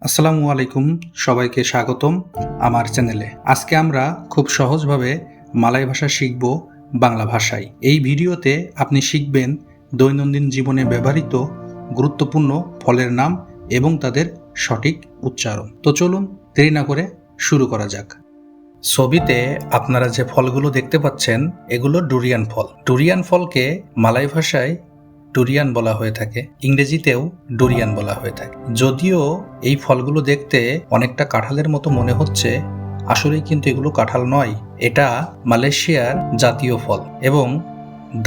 আসসালামু আলাইকুম, সবাইকে স্বাগতম আমার চ্যানেলে। আজকে আমরা খুব সহজভাবে মালয় ভাষা শিখব বাংলা ভাষায়। এই ভিডিওতে আপনি শিখবেন দৈনন্দিন জীবনে ব্যবহৃত গুরুত্বপূর্ণ ফলের নাম এবং তাদের সঠিক উচ্চারণ। তো চলুন দেরি না করে শুরু করা যাক। ছবিতে আপনারা যে ফলগুলো দেখতে পাচ্ছেন এগুলো ডুরিয়ান ফল। ডুরিয়ান ফলকে মালয় ভাষায় ডুরিয়ান বলা হয়ে থাকে, ইংরেজিতেও ডুরিয়ান বলা হয়ে থাকে। যদিও এই ফলগুলো দেখতে অনেকটা কাঁঠালের মতো মনে হচ্ছে, আসলে কিন্তু এগুলো কাঁঠাল নয়। এটা মালয়েশিয়ার জাতীয় ফল এবং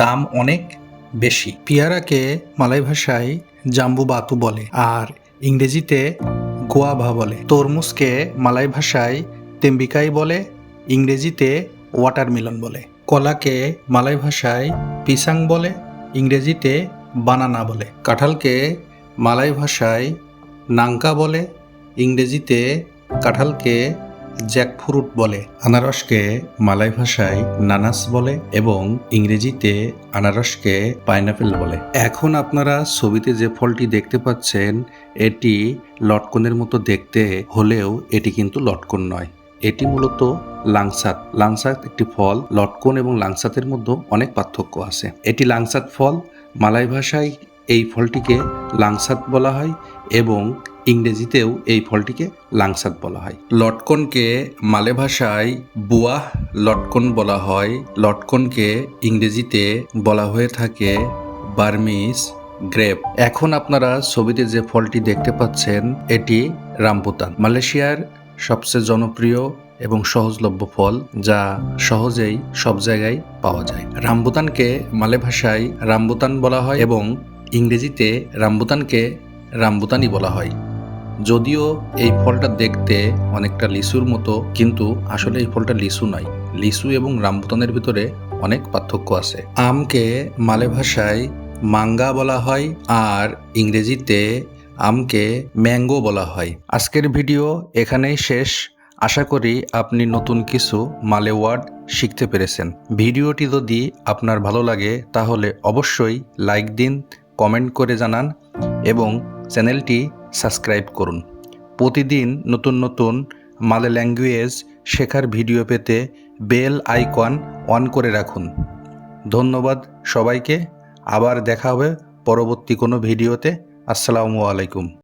দাম অনেক বেশি। পেয়ারাকে মালয় ভাষায় জাম্বু বাতু বলে আর ইংরেজিতে গোয়াভা বলে। তরমুজকে মালয় ভাষায় তেম্বিকাই বলে, ইংরেজিতে ওয়াটারমেলন বলে। কলাকে মালয় ভাষায় পিসাং বলে, ইংরেজিতে বানানা বলে। কাঁঠালকে মালয় ভাষায় নাঙ্কা বলে, ইংরেজিতে কাঁঠালকে জ্যাকফ্রুট বলে। আনারসকে মালয় ভাষায় নানাস বলে এবং ইংরেজিতে আনারসকে পাইনাপেল বলে। এখন আপনারা ছবিতে যে ফলটি দেখতে পাচ্ছেন এটি লটকনের মতো দেখতে হলেও এটি কিন্তু লটকন নয়, এটি মূলত লাংসাত। লাংসাত একটি ফল। লটকন এবং লাংসাতের মধ্যে অনেক পার্থক্য আছে। এটি লাংসাত ফল। মালয় ভাষায় এই ফলটিকে লাংসাত বলা হয় এবং ইংরেজিতেও এই ফলটিকে লাংসাত বলা হয়। লটকনকে মালয় ভাষায় বুয়াহ লটকন বলা হয়। লটকনকে ইংরেজিতে বলা হয়ে থাকে বার্মিজ গ্রেপ। এখন আপনারা ছবিতে যে ফলটি দেখতে পাচ্ছেন এটি রামবুতান, মালয়েশিয়ার সবচেয়ে জনপ্রিয় এবং সহজলভ্য ফল, যা সহজেই সব জায়গায় পাওয়া যায়। রামবুতানকে মালয় ভাষায় রামবুতান বলা হয় এবং ইংরেজিতে রামবুতানকে রামবুতানই বলা হয়। যদিও এই ফলটা দেখতে অনেকটা লিচুর মতো, কিন্তু আসলে এই ফলটা লিচু নয়। লিচু এবং রামবুতানের ভিতরে অনেক পার্থক্য আছে। আমকে মালয় ভাষায় মাঙ্গা বলা হয় আর ইংরেজিতে আমকে ম্যাঙ্গো বলা হয়। আজকের ভিডিও এখানেই শেষ। আশা করি আপনি নতুন কিছু মালয় ওয়ার্ড শিখতে পেরেছেন। ভিডিওটি যদি আপনার ভালো লাগে তাহলে অবশ্যই লাইক দিন, কমেন্ট করে জানান এবং চ্যানেলটি সাবস্ক্রাইব করুন। প্রতিদিন নতুন নতুন মালয় ল্যাঙ্গুয়েজ শেখার ভিডিও পেতে বেল আইকন অন করে রাখুন। ধন্যবাদ সবাইকে। আবার দেখা হবে পরবর্তী কোনো ভিডিওতে। আসসালামু আলাইকুম।